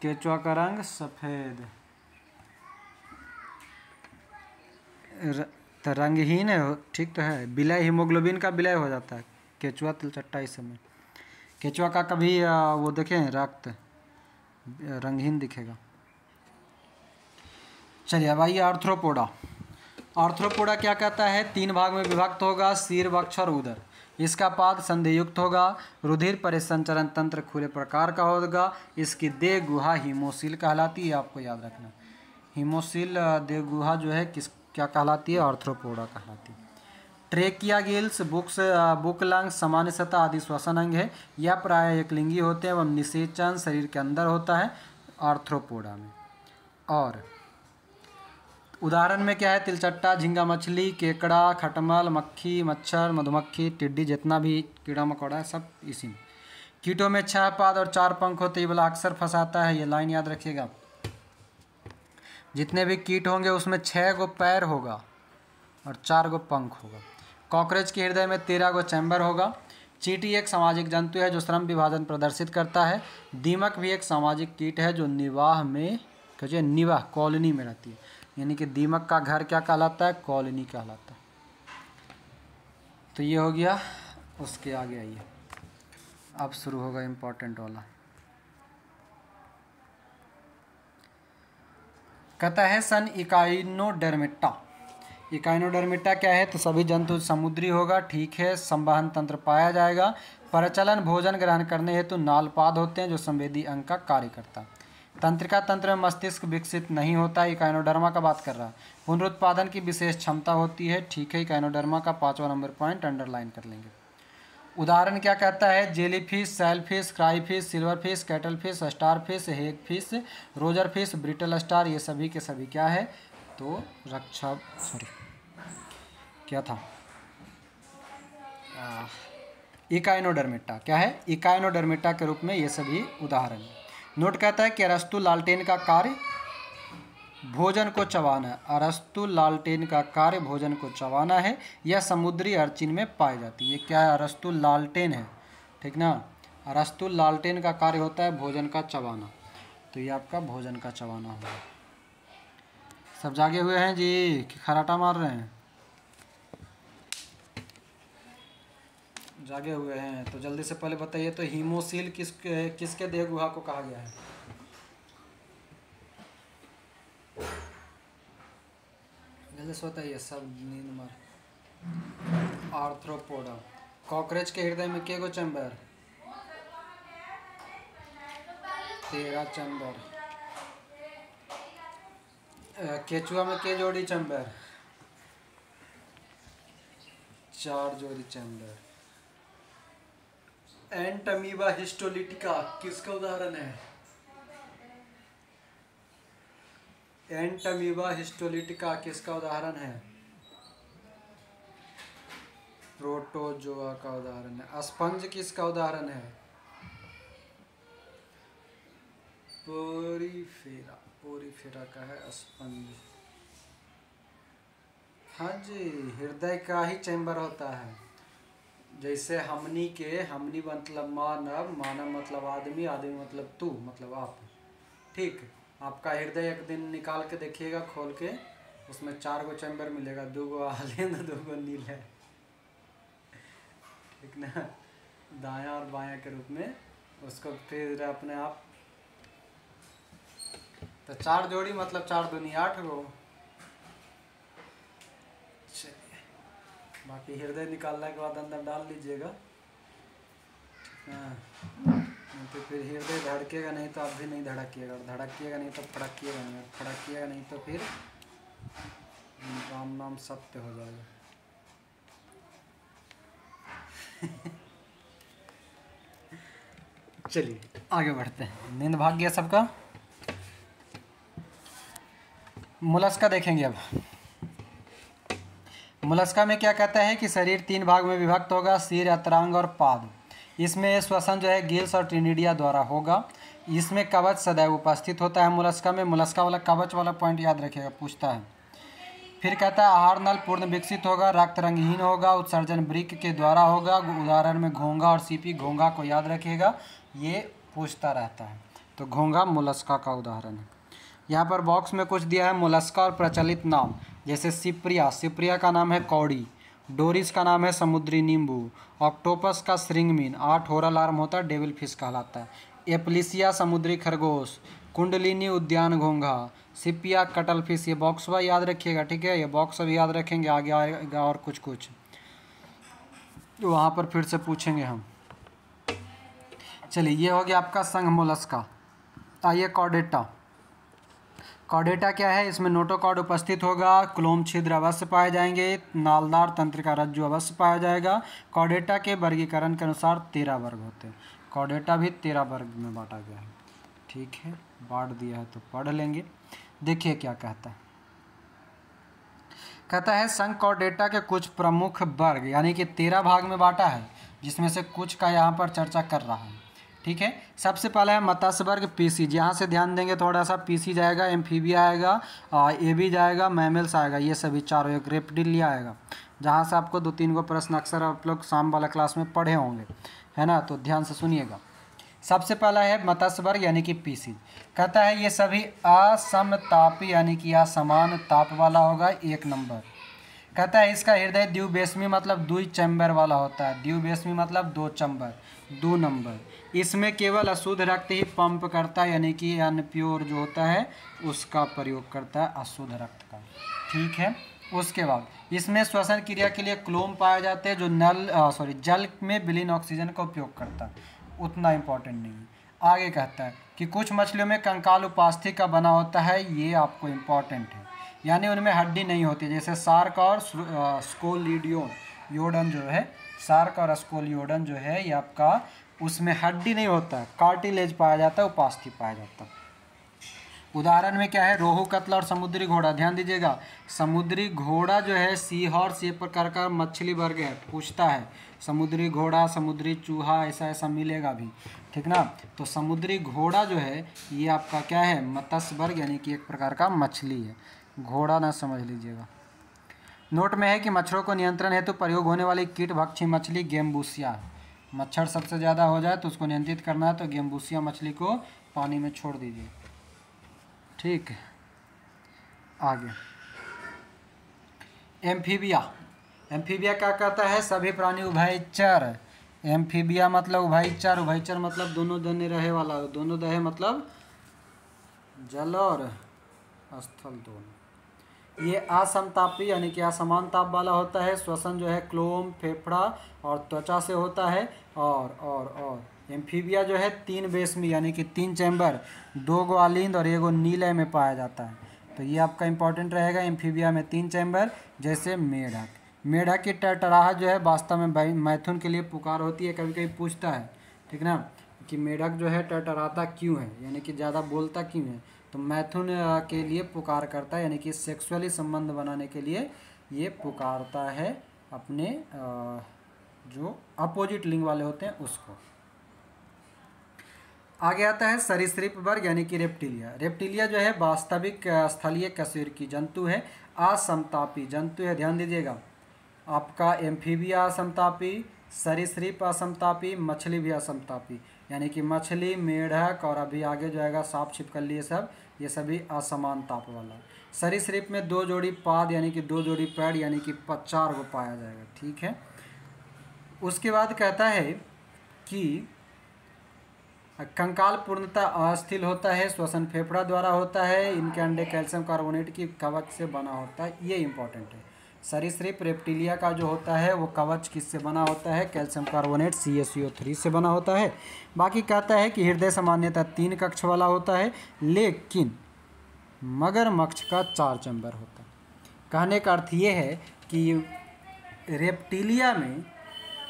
केचुआ का रंग सफ़ेद, तो रंगहीन है, ठीक तो है। विलय हीमोग्लोबिन का विलय हो जाता है। केचुआ तिलचट्टा इस समय। केचुआ का कभी वो देखें रक्त रंगहीन दिखेगा। चलिए अब आइए आर्थ्रोपोडा। आर्थ्रोपोडा क्या कहता है, 3 भाग में विभक्त होगा, सिर, वक्ष और उदर। इसका पाद संधियुक्त होगा। रुधिर परिसंचरण तंत्र खुले प्रकार का होगा। इसकी देह गुहा हीमोसील कहलाती है, आपको याद रखना। हीमोसील देह गुहा जो है क्या कहलाती है, आर्थ्रोपोडा कहलाती है। ट्रेकिया गिल्स, बुक लंग्स, सामान्य सतह आदि श्वसन अंग है। यह प्रायः एकलिंगी होते हैं एवं निषेचन शरीर के अंदर होता है आर्थ्रोपोडा में। और उदाहरण में क्या है, तिलचट्टा, झींगा मछली, केकड़ा, खटमल, मक्खी, मच्छर, मधुमक्खी, टिड्डी, जितना भी कीड़ा मकोड़ा है सब इसी में। कीटों में 6 पाद और 4 पंख होते हैं, ये वाला अक्सर फंसाता है, ये लाइन याद रखिएगा। जितने भी कीट होंगे उसमें 6 गो पैर होगा और 4 गो पंख होगा। कॉकरोच के हृदय में 13 गो चैम्बर होगा। चींटी एक सामाजिक जंतु है जो श्रम विभाजन प्रदर्शित करता है। दीमक भी एक सामाजिक कीट है जो निवाह कॉलोनी में रहती है, यानी कि दीमक का घर क्या कहलाता है, कॉलोनी कहलाता है। तो ये हो गया उसके आगे आइए, अब शुरू होगा इम्पोर्टेंट वाला। कहता है सन इकाइनोडर्मिटा। इकाइनोडर्मिटा क्या है? तो सभी जंतु समुद्री होगा, ठीक है। संवहन तंत्र पाया जाएगा। प्रचलन भोजन ग्रहण करने हेतु नालपाद होते हैं जो संवेदी अंग का कार्य करता। तंत्रिका तंत्र में मस्तिष्क विकसित नहीं होता, इकाइनोडर्मा का बात कर रहा है। पुनरुत्पादन की विशेष क्षमता होती है, ठीक है। इकाइनोडर्मा का 5वां नंबर पॉइंट अंडरलाइन कर लेंगे। उदाहरण क्या कहता है? Jellyfish, sailfish, crayfish, silverfish, cuttlefish, starfish, hagfish, रोजरफिश, ब्रिटल स्टार, ये सभी के सभी क्या है? तो क्या था? इकाइनोडर्मिटा क्या है? इकाइनोडर्मिटा के रूप में ये सभी उदाहरण है। नोट कहता है कि अरस्तु लालटेन का कार्य भोजन को चबाना है। अरस्तु लालटेन का कार्य भोजन को चबाना है। यह समुद्री अर्चिन में पाई जाती है। ये क्या है? अरस्तु लालटेन है, ठीक ना। अरस्तु लालटेन का कार्य होता है भोजन का चबाना, तो ये आपका भोजन का चबाना होगा। सब जागे हुए हैं जी कि खराटा मार रहे हैं? जागे हुए हैं तो जल्दी से पहले बताइए तो हीमोसील किसके देह गुहा को कहा गया है? जल्दी से बताइए, सब नींद मार। आर्थ्रोपोडा। कॉकरोच के हृदय में के गो चैम्बर? 13 चैम्बर। केचुआ में के जोड़ी चैम्बर? 4 जोड़ी चैम्बर। एंटमीबा हिस्टोलिटिका किसका उदाहरण है? एंटमीबा हिस्टोलिटिका किसका उदाहरण है? प्रोटोजोआ का उदाहरण है। स्पंज किसका उदाहरण है? पोरीफेरा। पोरीफेरा का है स्पंज। हाँ जी, हृदय का ही चैम्बर होता है। जैसे हमनी मतलब मानव, मानव मतलब आदमी, आदमी मतलब तू मतलब आप, ठीक। आपका हृदय एक दिन निकाल के देखिएगा खोल के, उसमें 4 गो चैम्बर मिलेगा, 2 गो आलिंद 2 गो नीले, ठीक ना। दायां और बायां के रूप में उसको फिर अपने आप, तो 4 जोड़ी मतलब 4 दूनी 8 गो। बाकी हृदय निकालने के बाद अंदर डाल लीजिएगा, हाँ। तो फिर हृदय धड़केगा नहीं तो आप भी नहीं धड़किएगा, और धड़किएगा नहीं तो फड़किएगा नहीं, और फड़किएगा नहीं तो फिर राम नाम सत्य हो जाएगा। चलिए आगे बढ़ते हैं। नींद भाग गया सबका? मोलस्का देखेंगे अब। मोलस्का में क्या कहता है कि शरीर 3 भाग में विभक्त होगा, सिर, अतरांग और पाद। इसमें श्वसन जो है गिल्स और ट्रिनिडिया द्वारा होगा। इसमें कवच सदैव उपस्थित होता है मोलस्का में। मोलस्का वाला कवच वाला पॉइंट याद रखिएगा, पूछता है। फिर कहता है आहार नल पूर्ण विकसित होगा, रक्त रंगहीन होगा, उत्सर्जन वृक्क के द्वारा होगा। उदाहरण में घोंघा और सीपी। घोंघा को याद रखिएगा, ये पूछता रहता है, तो घोंघा मोलस्का का उदाहरण है। यहाँ पर बॉक्स में कुछ दिया है मोलस्का और प्रचलित नाम, जैसे सिप्रिया। सिप्रिया का नाम है कौड़ी। डोरिस का नाम है समुद्री नींबू। ऑक्टोपस का श्रिंगमीन 8 होरल आर्म होता है, डेविल फिश कहलाता है। एप्लिसिया समुद्री खरगोश। कुंडलिनी उद्यान घोंघा। सिपिया कटल फिश। ये बॉक्स वाइज याद रखिएगा, ठीक है। ये बॉक्स अभी याद रखेंगे, आगे आएगा और कुछ कुछ वहाँ पर फिर से पूछेंगे हम। चलिए ये हो गया आपका संघ मोलस्का। आइए कॉर्डेटा। कॉर्डेटा क्या है? इसमें नोटोकॉर्ड उपस्थित होगा, क्लोम छिद्र अवश्य पाए जाएंगे, नालदार तंत्रिका रज्जु अवश्य पाया जाएगा। कॉर्डेटा के वर्गीकरण के अनुसार 13 वर्ग होते हैं। कॉर्डेटा भी 13 वर्ग में बांटा गया है, ठीक है। बांट दिया है तो पढ़ लेंगे। देखिए क्या कहता है। कहता है संघ कॉर्डेटा के कुछ प्रमुख वर्ग, यानी कि 13 भाग में बांटा है, जिसमें से कुछ का यहाँ पर चर्चा कर रहा है, ठीक है। सबसे पहला है मत्स्य वर्ग पीसीज। यहाँ से ध्यान देंगे थोड़ा सा, पीसी जाएगा, एम्फीबिया आएगा, एबी जाएगा, मैमल्स आएगा, ये सभी चारों। एक रेप्टिलिया आएगा, जहाँ से आपको 2-3 गो प्रश्न अक्सर आप लोग शाम वाला क्लास में पढ़े होंगे, है ना। तो ध्यान से सुनिएगा। सबसे पहला है मत्स्य वर्ग यानी कि पीसीज। कहता है ये सभी असमतापी यानी कि असमान ताप वाला होगा, 1 नंबर। कहता है इसका हृदय द्विबेसमी मतलब दुई चैम्बर वाला होता है। द्विबेसमी मतलब दो चैम्बर, दो नंबर। इसमें केवल अशुद्ध रक्त ही पंप करता है, यानी कि अनप्योर जो होता है उसका प्रयोग करता है, अशुद्ध रक्त का। ठीक है। उसके बाद इसमें श्वसन क्रिया के लिए क्लोम पाए जाते हैं, जो जल में विलीन ऑक्सीजन का उपयोग करता है। उतना इम्पोर्टेंट नहीं है। आगे कहता है कि कुछ मछलियों में कंकाल उपास्थि का बना होता है, ये आपको इम्पोर्टेंट है, यानी उनमें हड्डी नहीं होती। जैसे शार्क और स्कोलिडियोडन जो है, शार्क और स्कोलियोडन जो है ये आपका, उसमें हड्डी नहीं होता है, कार्टिलेज पाया जाता है, उपास्थि पाया जाता है। उदाहरण में क्या है, रोहू, कतला और समुद्री घोड़ा। ध्यान दीजिएगा, समुद्री घोड़ा जो है सी हॉर्स, ये प्रकार का मछली वर्ग है, पूछता है समुद्री घोड़ा, समुद्री चूहा, ऐसा ऐसा मिलेगा भी, ठीक ना। तो समुद्री घोड़ा जो है ये आपका क्या है, मत्स्य वर्ग, यानी कि एक प्रकार का मछली है। घोड़ा ना समझ लीजिएगा। नोट में है कि मच्छरों को नियंत्रण हेतु प्रयोग होने वाली कीट भक्षी मछली गेम्बूसिया है। मच्छर सबसे ज़्यादा हो जाए तो उसको नियंत्रित करना है तो गेम्बूसिया मछली को पानी में छोड़ दीजिए। ठीक है। आगे एम्फीबिया। एम्फीबिया क्या कहता है, सभी प्राणी उभयचर। एम्फीबिया मतलब उभयचर, उभयचर मतलब दोनों दने रहे वाला, दोनों दहे मतलब जल और स्थल दोनों। ये असमतापी यानी कि असमान ताप वाला होता है। श्वसन जो है क्लोम, फेफड़ा और त्वचा से होता है। और एम्फीबिया जो है तीन बेसमी यानी कि तीन चैम्बर, दो ग्वालिंद और एगो नीलय में पाया जाता है। तो ये आपका इंपॉर्टेंट रहेगा, एम्फीबिया में तीन चैम्बर। जैसे मेढक, मेढक की टरटराहट जो है वास्तव में मैथुन के लिए पुकार होती है। कभी कभी पूछता है, ठीक ना, कि मेढक जो है टरटराता क्यों है, यानी कि ज़्यादा बोलता क्यों है। तो मैथुन के लिए पुकार करता है, यानी कि सेक्सुअली संबंध बनाने के लिए ये पुकारता है अपने जो अपोजिट लिंग वाले होते हैं उसको। आगे आता है सरीसृप वर्ग यानी कि रेप्टिलिया। रेप्टिलिया जो है वास्तविक स्थलीय कशेरुकी जंतु है, असमतापी जंतु है। ध्यान दीजिएगा, आपका एम्फीबिया असमतापी, सरीसृप असमतापी, मछली भी असमतापी, यानी कि मछली, मेढक और अभी आगे जो आएगा सांप, छिपकली, ये सभी असमान ताप वाला। सरीसृप में दो जोड़ी पाद यानी कि दो जोड़ी पैर यानी कि 4 को पाया जाएगा। ठीक है। उसके बाद कहता है कि कंकाल पूर्णतः अस्थिर होता है, श्वसन फेफड़ा द्वारा होता है, इनके अंडे कैल्शियम कार्बोनेट की कवच से बना होता है। ये इंपॉर्टेंट है। सरीसृप रेप्टिलिया का जो होता है वो कवच किससे बना होता है, कैल्शियम कार्बोनेट CaCO3 से बना होता है। बाकी कहता है कि हृदय सामान्यतः 3 कक्ष वाला होता है, लेकिन मगरमच्छ का 4 चैम्बर होता है। कहने का अर्थ ये है कि रेप्टिलिया में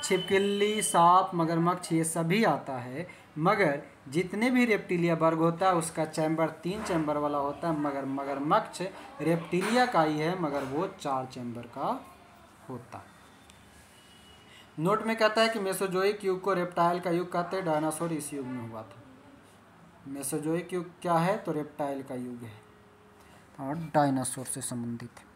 छिपकली, सांप, मगरमच्छ ये सभी आता है, मगर जितने भी रेप्टिलिया वर्ग होता है उसका चैम्बर 3 चैम्बर वाला होता है, मगर मगरमच्छ रेप्टिलिया का ही है मगर वो 4 चैम्बर का होता है। नोट में कहता है कि मेसोजोइक युग को रेप्टाइल का युग कहते हैं, डायनासोर इस युग में हुआ था। मेसोजोइक युग क्या है, तो रेप्टाइल का युग है और डायनासोर से संबंधित है।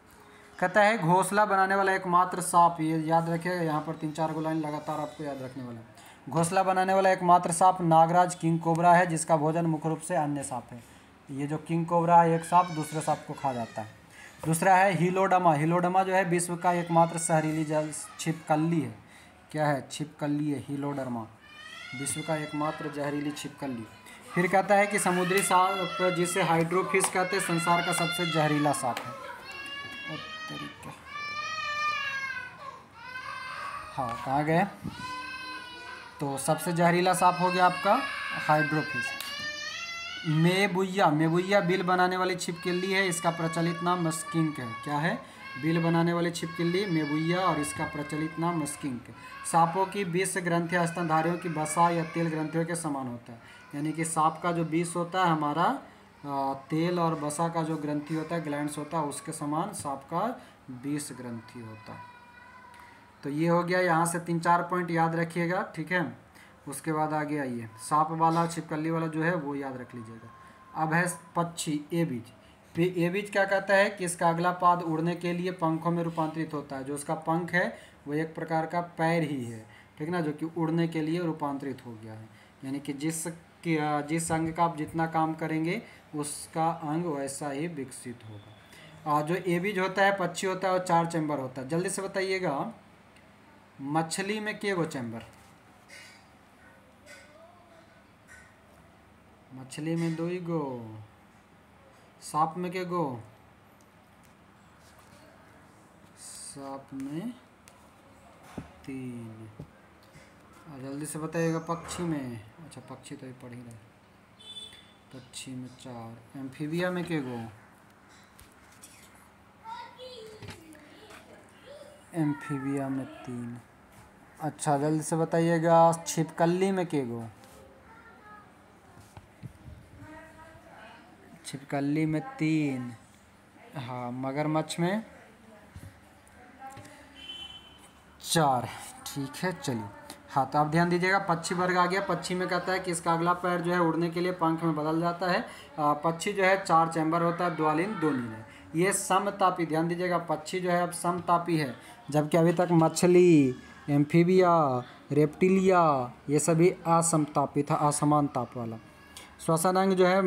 कहता है घोंसला बनाने वाला एकमात्र सांप, ये याद रखिएगा, यहाँ पर 3-4 लाइन लगातार आपको याद रखने वाला है। घोंसला बनाने वाला एकमात्र सांप नागराज किंग कोबरा है, जिसका भोजन मुख्य रूप से अन्य सांप है। ये जो किंग कोबरा है एक सांप दूसरे सांप को खा जाता है। दूसरा है हिलोडमा। हिलोडमा जो है विश्व का एकमात्र जहरीली जल छिपकली है। क्या है, छिपकली है हिलोडरमा, विश्व का एकमात्र जहरीली छिपकली। फिर कहता है कि समुद्री सांप जिसे हाइड्रोफिश कहते हैं संसार का सबसे जहरीला सांप है। हाँ, कहाँ गए, तो सबसे जहरीला सांप हो गया आपका हाइड्रोफिश। मेबुइया, मेबुइया बिल बनाने वाली छिपकली है, इसका प्रचलित नाम स्किंक है। क्या है, बिल बनाने वाली छिपकली मेबुइया और इसका प्रचलित नाम स्किंक है। सांपों की विष ग्रंथियां स्तनधारियों की वसा या तेल ग्रंथियों के समान होता है, यानी कि सांप का जो विष होता है हमारा तेल और वसा का जो ग्रंथि होता है, ग्लैंड्स होता है, उसके समान सांप का विष ग्रंथि होता है। तो ये हो गया, यहाँ से 3-4 पॉइंट याद रखिएगा। ठीक है। उसके बाद आगे आइए, सांप वाला छिपकली वाला जो है वो याद रख लीजिएगा। अब है पक्षी एबीज। एबीज क्या कहता है कि इसका अगला पाद उड़ने के लिए पंखों में रूपांतरित होता है। जो उसका पंख है वो एक प्रकार का पैर ही है, ठीक ना, जो कि उड़ने के लिए रूपांतरित हो गया है, यानी कि जिस अंग का आप जितना काम करेंगे उसका अंग वैसा ही विकसित होगा। जो एबीज होता है पक्षी होता है और 4 चैम्बर होता है। जल्दी से बताइएगा, मछली में के गो चैम्बर? मछली में 2 ही गो। सांप में के गो? सांप में 3। और जल्दी से बताइएगा पक्षी में, अच्छा पक्षी तो ही पढ़ ही रहे, पक्षी में 4। एम्फीबिया में के गो? एम्फीबिया में 3। अच्छा जल्दी से बताइएगा छिपकली में के गो? छिपकली में 3। हाँ मगरमच्छ में 4। ठीक है चलिए। हाँ तो आप ध्यान दीजिएगा, पक्षी वर्ग आ गया। पक्षी में कहता है कि इसका अगला पैर जो है उड़ने के लिए पंख में बदल जाता है। पक्षी जो है 4 चैम्बर होता है, द्वालिन 2 नील है। ये समतापी, ध्यान दीजिएगा, पक्षी जो है अब समतापी है, जबकि अभी तक मछली, एम्फीबिया, रेप्टिलिया ये सभी असमतापी था, असमान ताप वाला। श्वसन अंग जो है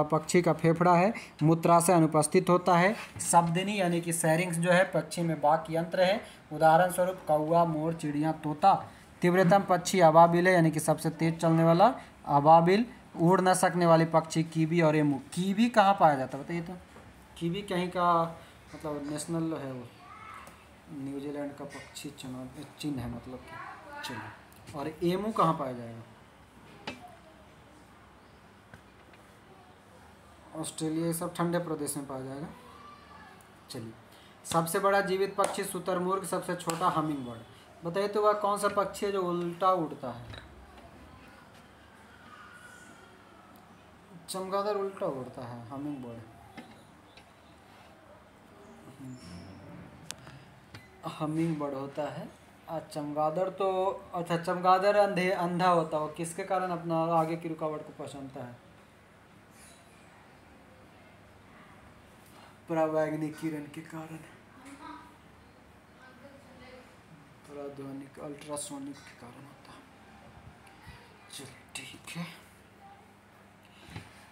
पक्षी का फेफड़ा है, मूत्राशय अनुपस्थित होता है। शब्दिनी यानी कि सैरिंग्स जो है पक्षी में वाक यंत्र है। उदाहरण स्वरूप कौवा, मोर, चिड़िया, तोता। तीव्रतम पक्षी अबाबिल है, यानी कि सबसे तेज चलने वाला अबाबिल। उड़ न सकने वाले पक्षी कीवी और एमू। कीवी कहाँ पाया जाता है बताइए तो? कीवी कहीं का मतलब नेशनल है, वो न्यूजीलैंड का पक्षी चिन्ह है मतलब कि। चलिए, और एमू कहाँ पाया जाएगा? ऑस्ट्रेलिया, ये सब ठंडे प्रदेश में पाया जाएगा। चलिए, सबसे बड़ा जीवित पक्षी शुतुरमुर्ग, सबसे छोटा हमिंग बर्ड। बताइए तो वह कौन सा पक्षी है जो उल्टा उड़ता है? चमगादड़ उल्टा उड़ता है, हमिंग बर्ड। हमिंग बर्ड होता है। चमगादड़ तो, अच्छा चमगादड़ अंधा होता है, किसके कारण अपना आगे की रुकावट को पहचानता है? परावैंगनिक किरण के कारण, पराध्वनिक अल्ट्रासोनिक के कारण होता है। चलिए ठीक है।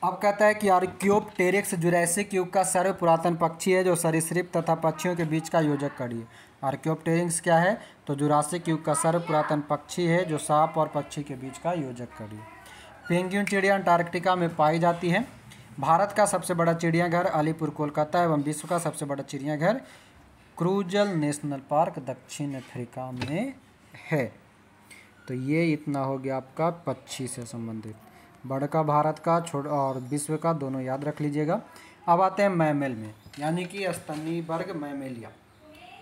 अब कहता है कि आर्कियोप्टेरिक्स जुरैसिक युग का सर्व पुरातन पक्षी है जो सरीसृप तथा पक्षियों के बीच का योजक कड़ी है। आर्कियोप्टेरिक्स क्या है? तो जुरासिक युग का सर्व पुरातन पक्षी है जो सांप और पक्षी के बीच का योजक कड़ी है। पेंगुइन चिड़िया अंटार्कटिका में पाई जाती है। भारत का सबसे बड़ा चिड़ियाघर अलीपुर कोलकाता एवं विश्व का सबसे बड़ा चिड़ियाघर क्रूजल नेशनल पार्क दक्षिण अफ्रीका में है। तो ये इतना हो गया आपका पक्षी से संबंधित। बड़ का भारत का, छोड़ और विश्व का, दोनों याद रख लीजिएगा। अब आते हैं मैमल में, यानी कि स्तनी वर्ग मैमेलिया।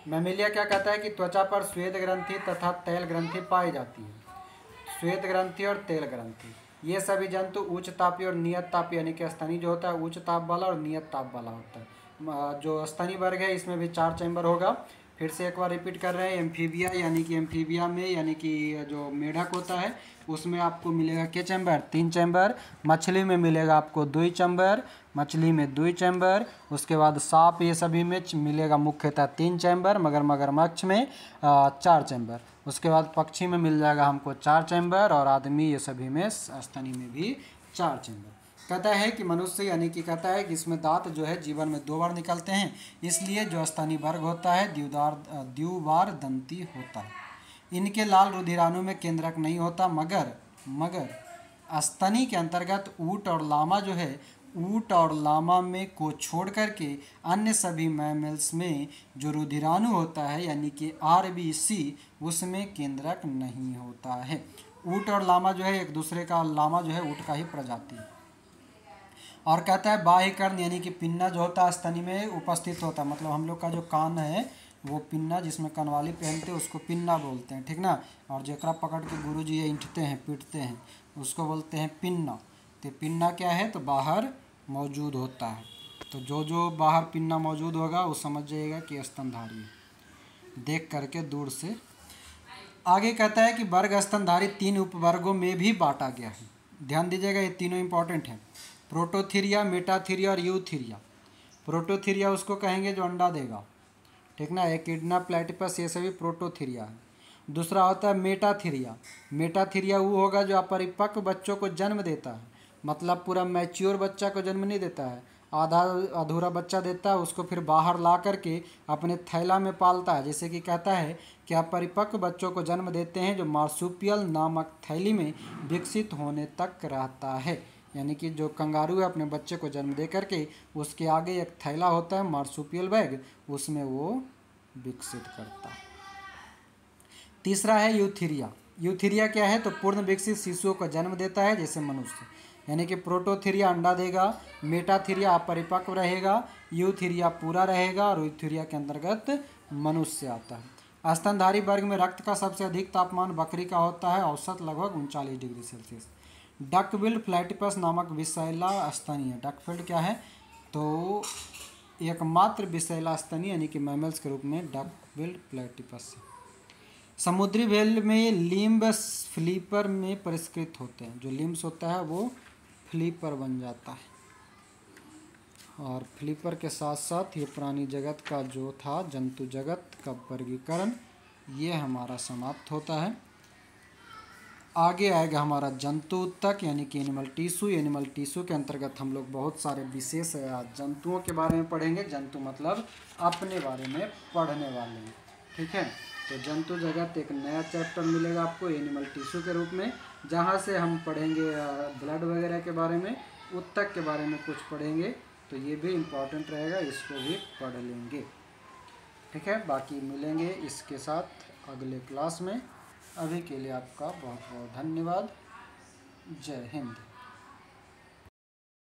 मैमेलिया क्या कहता है कि त्वचा पर श्वेत ग्रंथि तथा तैल ग्रंथि पाई जाती है। श्वेत ग्रंथि और तेल ग्रंथि, ये सभी जंतु उच्च तापी और नियत तापी, यानी कि स्तनी जो होता है उच्च ताप वाला और नियत ताप वाला होता है। जो स्तनी वर्ग है इसमें भी 4 चैम्बर होगा। फिर से एक बार रिपीट कर रहे हैं, एम्फीबिया, यानी कि एम्फीबिया में यानी कि जो मेढक होता है उसमें आपको मिलेगा के चैम्बर? 3 चैम्बर। मछली में मिलेगा आपको 2 चैम्बर, मछली में 2 चैम्बर। उसके बाद सांप, ये सभी में मिलेगा मुख्यतः 3 चैम्बर, मगर मगरमच्छ में 4 चैम्बर। उसके बाद पक्षी में मिल जाएगा हमको 4 चैम्बर, और आदमी ये सभी में, स्तनी में भी 4 चैम्बर। कहता है कि मनुष्य, यानी कि कहता है कि इसमें दांत जो है जीवन में 2 बार निकलते हैं, इसलिए जो स्तनी वर्ग होता है द्विवार दंती होता है। इनके लाल रुधिराणु में केंद्रक नहीं होता, मगर स्तनी के अंतर्गत ऊँट और लामा जो है, ऊँट और लामा में को छोड़ करके अन्य सभी मैमल्स में जो रुधिराणु होता है यानी कि RBC, उसमें केंद्रक नहीं होता है। ऊँट और लामा जो है एक दूसरे का, लामा जो है ऊँट का ही प्रजाति है। और कहता है बाह्य कर्ण, यानी कि पिन्ना जो होता है स्तनी में उपस्थित होता है। मतलब हम लोग का जो कान है वो पिन्ना, जिसमें कनवाली पहनते हैं उसको पिन्ना बोलते हैं, ठीक ना। और जेकरा पकड़ के गुरुजी ऐंठते हैं, पीटते हैं, उसको बोलते हैं पिन्ना। तो पिन्ना क्या है? तो बाहर मौजूद होता है। तो जो बाहर पिन्ना मौजूद होगा वो समझ जाइएगा कि स्तनधारी है, देख करके दूर से। आगे कहता है कि वर्ग स्तनधारी 3 उपवर्गों में भी बांटा गया है। ध्यान दीजिएगा, ये तीनों इंपॉर्टेंट हैं। प्रोटोथीरिया, मेटाथीरिया और यूथीरिया। प्रोटोथीरिया उसको कहेंगे जो अंडा देगा, ठीक ना। एकिडना, प्लेटिपस, ये सभी प्रोटोथीरिया है। दूसरा होता है मेटाथीरिया। मेटाथीरिया वो होगा जो अपरिपक्व बच्चों को जन्म देता है, मतलब पूरा मैच्योर बच्चा को जन्म नहीं देता है, आधा अधूरा बच्चा देता है उसको फिर बाहर ला करके अपने थैला में पालता है। जैसे कि कहता है कि आप परिपक्व बच्चों को जन्म देते हैं जो मार्सुपियल नामक थैली में विकसित होने तक रहता है। यानी कि जो कंगारू है अपने बच्चे को जन्म दे करके उसके आगे एक थैला होता है मार्सुपियल बैग, उसमें वो विकसित करता है। तीसरा है यूथीरिया। यूथीरिया क्या है? तो पूर्ण विकसित शिशुओं को जन्म देता है जैसे मनुष्य। यानी कि प्रोटोथीरिया अंडा देगा, मेटाथीरिया अपरिपक्व रहेगा, यूथीरिया पूरा रहेगा और यूथीरिया के अंतर्गत मनुष्य आता है। स्तनधारी वर्ग में रक्त का सबसे अधिक तापमान बकरी का होता है, औसत लगभग 39 डिग्री सेल्सियस। डकबिल्ड प्लेटिपस नामक विषैला स्तनी है। डकबिल्ड क्या है? तो एकमात्र विषैला स्तनी यानी कि मैमल्स के रूप में डकबिल्ड प्लेटिपस है। समुद्री व्हेल में लिम्ब फ्लीपर में परिष्कृत होते हैं। जो लिम्स होता है वो फ्लीपर बन जाता है। और फ्लीपर के साथ साथ ये प्राणी जगत का जो था जंतु जगत का वर्गीकरण ये हमारा समाप्त होता है। आगे आएगा हमारा जंतु तक यानी कि एनिमल टिश्यू। एनिमल टिश्यू के अंतर्गत हम लोग बहुत सारे विशेष जंतुओं के बारे में पढ़ेंगे। जंतु मतलब अपने बारे में पढ़ने वाले हैं, ठीक है। तो जंतु जगत एक नया चैप्टर मिलेगा आपको एनिमल टिश्यू के रूप में, जहाँ से हम पढ़ेंगे ब्लड वगैरह के बारे में, उत्तक के बारे में कुछ पढ़ेंगे। तो ये भी इम्पॉर्टेंट रहेगा, इसको भी पढ़ लेंगे, ठीक है। बाकी मिलेंगे इसके साथ अगले क्लास में। अभी के लिए आपका बहुत बहुत धन्यवाद। जय हिंद।